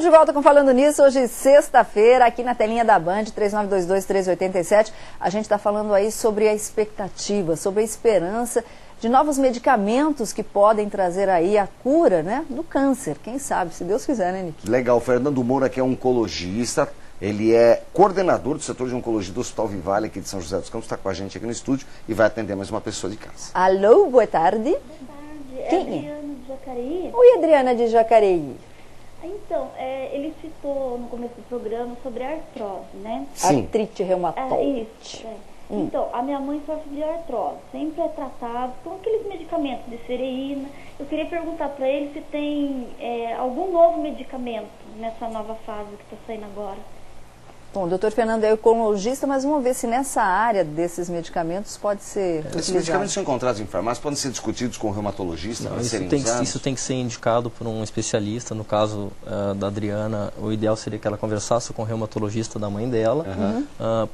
de volta com Falando Nisso, hoje sexta-feira, aqui na telinha da Band, 3922-1387. A gente está falando aí sobre a expectativa, sobre a esperança de novos medicamentos que podem trazer aí a cura, né, do câncer. Quem sabe, se Deus quiser, né, Nick? Legal, Fernando Moura, que é oncologista, ele é coordenador do setor de oncologia do Hospital Vivale aqui de São José dos Campos, está com a gente aqui no estúdio e vai atender mais uma pessoa de casa. Alô, boa tarde. Boa tarde, Quem é Adriana de Jacareí. Oi, Adriana de Jacareí. Então, ele citou no começo do programa sobre a artrose, né? Sim. Artrite reumatoide. Isso, Então, a minha mãe sofre de artrose, sempre é tratado com aqueles medicamentos de cereína. Eu queria perguntar para ele se tem algum novo medicamento nessa nova fase que está saindo agora. Bom, o doutor Fernando é oncologista, mas vamos ver se nessa área desses medicamentos pode ser Esses medicamentos são encontrados em farmácia, podem ser discutidos com o reumatologista para serem usados? Isso tem que ser indicado por um especialista. No caso da Adriana, o ideal seria que ela conversasse com o reumatologista da mãe dela.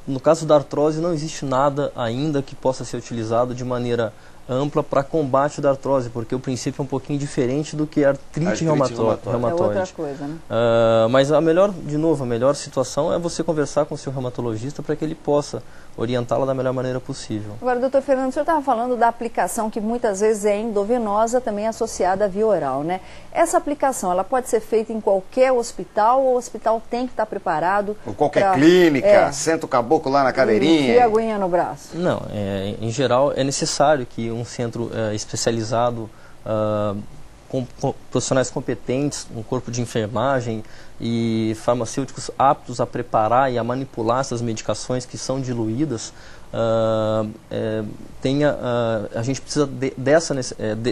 No caso da artrose, não existe nada ainda que possa ser utilizado de maneira ampla para combate da artrose, porque o princípio é um pouquinho diferente do que a artrite reumatoide. É outra coisa, né? Mas a melhor situação é você conversar com o seu reumatologista para que ele possa orientá-la da melhor maneira possível. Agora, doutor Fernando, o senhor estava falando da aplicação que muitas vezes é endovenosa, também associada à via oral, né? Essa aplicação, ela pode ser feita em qualquer hospital ou o hospital tem que estar preparado? Ou qualquer clínica, senta o caboclo lá na cadeirinha. E a aguinha no braço? Não, em geral é necessário que um centro especializado com profissionais competentes, um corpo de enfermagem e farmacêuticos aptos a preparar e a manipular essas medicações que são diluídas, a gente precisa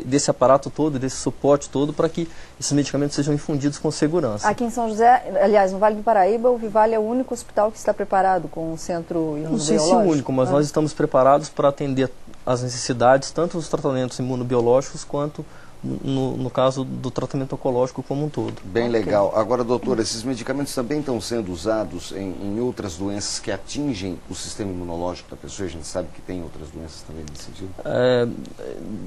desse aparato todo, desse suporte todo para que esses medicamentos sejam infundidos com segurança. Aqui em São José, aliás, no Vale do Paraíba, o Vivale é o único hospital que está preparado com um centro imunobiológico? Não sei se é o único, mas nós estamos preparados para atender as necessidades, tanto dos tratamentos imunobiológicos quanto no caso do tratamento oncológico como um todo. Bem legal. Agora, doutor, esses medicamentos também estão sendo usados em outras doenças que atingem o sistema imunológico da pessoa? A gente sabe que tem outras doenças também nesse sentido?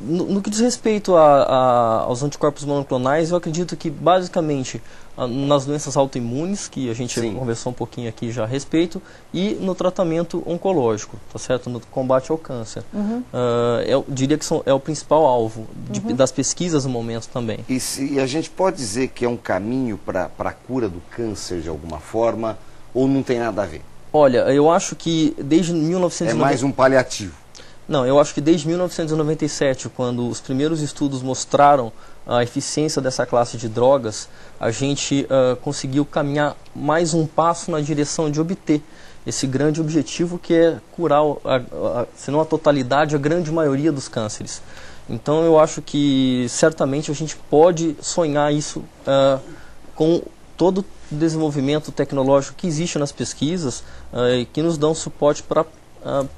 No que diz respeito aos anticorpos monoclonais, eu acredito que basicamente nas doenças autoimunes, que a gente conversou um pouquinho aqui já a respeito, e no tratamento oncológico, tá certo? No combate ao câncer. Eu diria que é o principal alvo das pesquisas no momento também. E a gente pode dizer que é um caminho para a cura do câncer de alguma forma, ou não tem nada a ver? Olha, eu acho que desde 1990... É mais um paliativo. Não, eu acho que desde 1997, quando os primeiros estudos mostraram a eficiência dessa classe de drogas, a gente conseguiu caminhar mais um passo na direção de obter esse grande objetivo que é curar, se não a totalidade, a grande maioria dos cânceres. Então eu acho que certamente a gente pode sonhar isso com todo o desenvolvimento tecnológico que existe nas pesquisas e que nos dão suporte para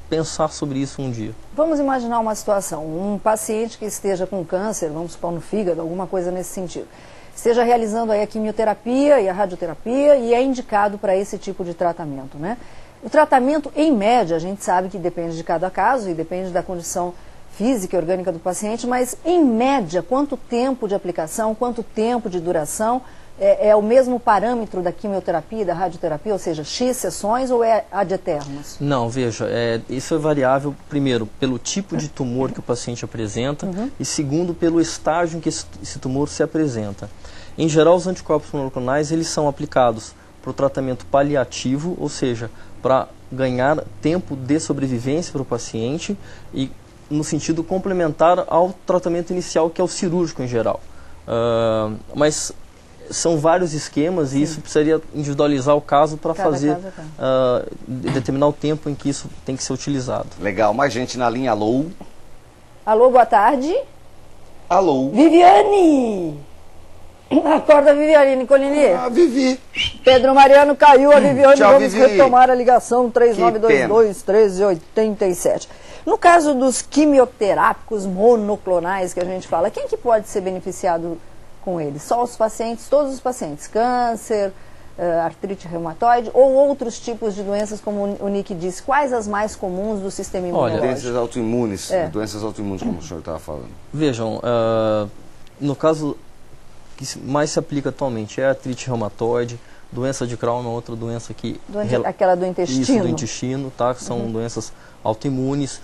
pensar sobre isso um dia. Vamos imaginar uma situação, um paciente que esteja com câncer, vamos supor no fígado, alguma coisa nesse sentido, esteja realizando aí a quimioterapia e a radioterapia e é indicado para esse tipo de tratamento, né? O tratamento, em média, a gente sabe que depende de cada caso e depende da condição física e orgânica do paciente, mas em média, quanto tempo de aplicação, quanto tempo de duração? É o mesmo parâmetro da quimioterapia e da radioterapia, ou seja, X sessões ou é ad eternos? Não, veja, isso é variável, primeiro, pelo tipo de tumor que o paciente apresenta e segundo, pelo estágio em que esse tumor se apresenta. Em geral, os anticorpos monoclonais, eles são aplicados para o tratamento paliativo, ou seja, para ganhar tempo de sobrevivência para o paciente e no sentido complementar ao tratamento inicial, que é o cirúrgico em geral. Mas são vários esquemas e isso precisaria individualizar o caso para fazer, determinar o tempo em que isso tem que ser utilizado. Legal. Mais gente na linha. Alô? Alô, boa tarde. Alô? Viviane! Acorda, Viviane, Nicolini. Vivi. Pedro Mariano caiu, a Viviane. Tchau, vamos Vivi. retomar a ligação 3922-1387. No caso dos quimioterápicos monoclonais que a gente fala, quem que pode ser beneficiado com eles? Só os pacientes, todos os pacientes, câncer, artrite reumatoide ou outros tipos de doenças, como o Nick disse, quais as mais comuns do sistema imunológico? Doenças autoimunes, doenças autoimunes, como o senhor estava falando. Vejam, no caso que mais se aplica atualmente é a artrite reumatoide, doença de Crohn, outra doença que... Aquela do intestino? Isso, do intestino, tá? Que são doenças autoimunes,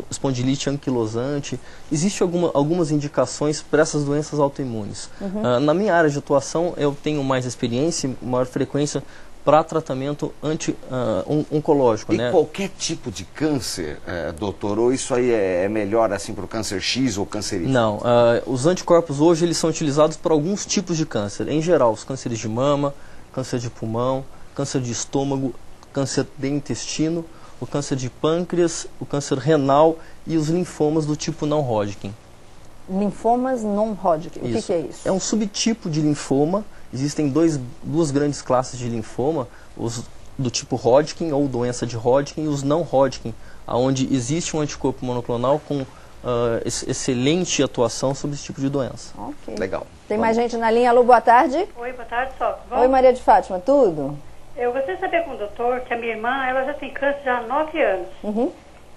espondilite anquilosante. Existem algumas indicações para essas doenças autoimunes. Na minha área de atuação, eu tenho mais experiência e maior frequência para tratamento oncológico. E qualquer tipo de câncer, doutor? Ou isso aí é melhor assim para o câncer X ou câncer Y? Não, os anticorpos hoje eles são utilizados para alguns tipos de câncer. Em geral, os cânceres de mama, câncer de pulmão, câncer de estômago, câncer de intestino, o câncer de pâncreas, o câncer renal e os linfomas do tipo não Hodgkin. Linfomas não Hodgkin, o que é isso? É um subtipo de linfoma. Existem duas grandes classes de linfoma, os do tipo Hodgkin ou doença de Hodgkin e os não Hodgkin, onde existe um anticorpo monoclonal com excelente atuação sobre esse tipo de doença. Ok. Legal. Tem mais gente na linha. Alô, boa tarde. Oi, boa tarde, só. Oi, Maria de Fátima, tudo? Eu gostaria de saber com o doutor que a minha irmã, ela já tem câncer já há 9 anos.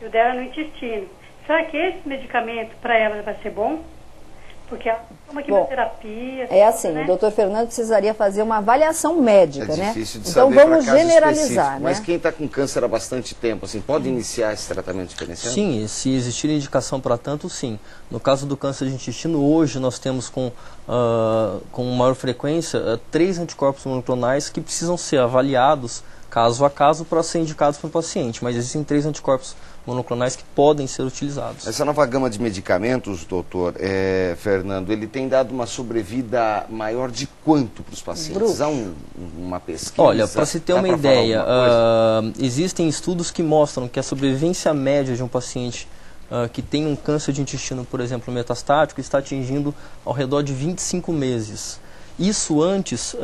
E o dela no intestino. Será que esse medicamento para ela vai ser bom? Porque ela toma quimioterapia. É assim, né? O doutor Fernando precisaria fazer uma avaliação médica, né? Difícil de então saber vamos generalizar, né? Mas quem está com câncer há bastante tempo, assim, pode iniciar esse tratamento diferenciado? Sim, se existir indicação para tanto, sim. No caso do câncer de intestino, hoje nós temos com maior frequência 3 anticorpos monoclonais que precisam ser avaliados caso a caso para ser indicados para o paciente. Mas existem 3 anticorpos monoclonais que podem ser utilizados. Essa nova gama de medicamentos, doutor Fernando, ele tem dado uma sobrevida maior de quanto para os pacientes? Há uma pesquisa? Olha, para se ter uma ideia, existem estudos que mostram que a sobrevivência média de um paciente que tem um câncer de intestino, por exemplo, metastático, está atingindo ao redor de 25 meses. Isso antes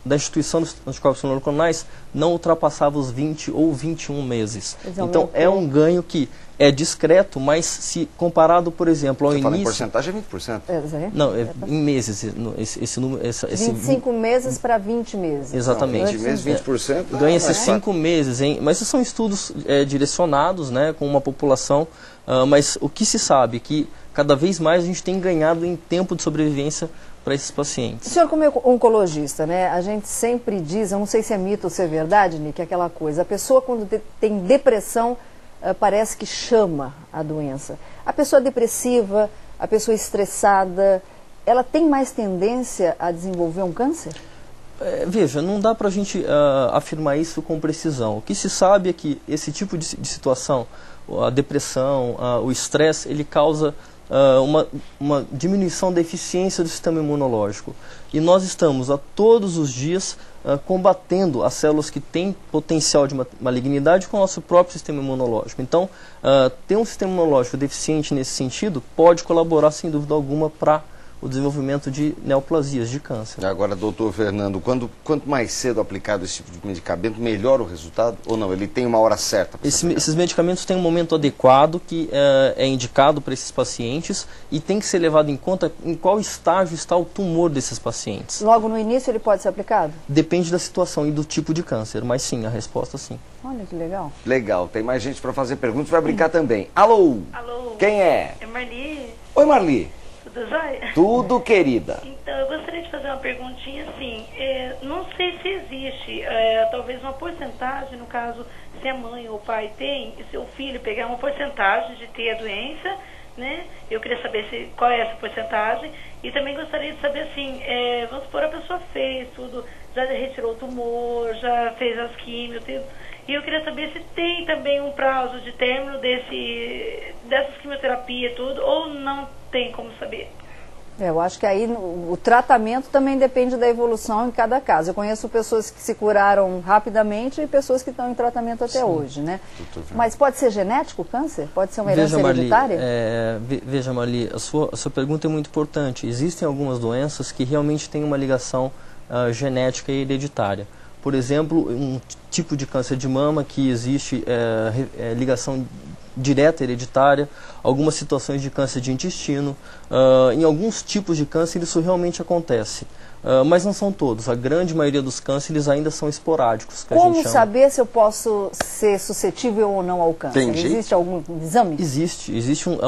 da instituição dos anticorpos monoclonais não ultrapassava os 20 ou 21 meses. Então é um ganho que é discreto, mas se comparado, por exemplo, ao início... Fala em porcentagem, é 20%. Não, em meses. Esse número... 25 meses para 20 meses. Exatamente. 20 meses, 20%? Ganha-se 5 meses, hein? Mas esses são estudos direcionados, né, com uma população, mas o que se sabe é que cada vez mais a gente tem ganhado em tempo de sobrevivência para esses pacientes. O senhor, como oncologista, né, a gente sempre diz, eu não sei se é mito ou se é verdade, Nick, aquela coisa, a pessoa quando tem depressão, parece que chama a doença. A pessoa depressiva, a pessoa estressada, ela tem mais tendência a desenvolver um câncer? Veja, não dá para a gente afirmar isso com precisão. O que se sabe é que esse tipo de situação, a depressão, o estresse, ele causa uma diminuição da eficiência do sistema imunológico. E nós estamos todos os dias combatendo as células que têm potencial de malignidade com o nosso próprio sistema imunológico. Então, ter um sistema imunológico deficiente nesse sentido pode colaborar, sem dúvida alguma, para o desenvolvimento de neoplasias, de câncer. Agora, doutor Fernando, quanto mais cedo aplicado esse tipo de medicamento, melhor o resultado? Ou não? Ele tem uma hora certa? Esses medicamentos têm um momento adequado que é indicado para esses pacientes e tem que ser levado em conta em qual estágio está o tumor desses pacientes. Logo no início ele pode ser aplicado? Depende da situação e do tipo de câncer, mas sim, a resposta sim. Olha que legal. Legal, tem mais gente para fazer perguntas, vai brincar também. Alô? Alô? Quem é? É Marli. Oi, Marli. Tudo jóia? Tudo, querida. Então, eu gostaria de fazer uma perguntinha assim, não sei se existe, talvez uma porcentagem, no caso, se a mãe ou o pai tem, e se o filho pegar uma porcentagem de ter a doença, né? Eu queria saber qual é essa porcentagem, e também gostaria de saber assim, vamos supor, a pessoa fez tudo, já retirou o tumor, já fez as químios, tudo, e eu queria saber se tem também um prazo de término dessas quimioterapias e tudo, ou não tem como saber. Eu acho que aí o tratamento também depende da evolução em cada caso. Eu conheço pessoas que se curaram rapidamente e pessoas que estão em tratamento até hoje, né? Mas pode ser genético o câncer? Pode ser uma herança hereditária? Veja, Marli, a sua pergunta é muito importante. Existem algumas doenças que realmente têm uma ligação genética e hereditária. Por exemplo, um tipo de câncer de mama que existe ligação direta hereditária, algumas situações de câncer de intestino, em alguns tipos de câncer isso realmente acontece, mas não são todos, a grande maioria dos cânceres ainda são esporádicos. Como saber se eu posso ser suscetível ou não ao câncer? Entendi. Existe algum exame? Existe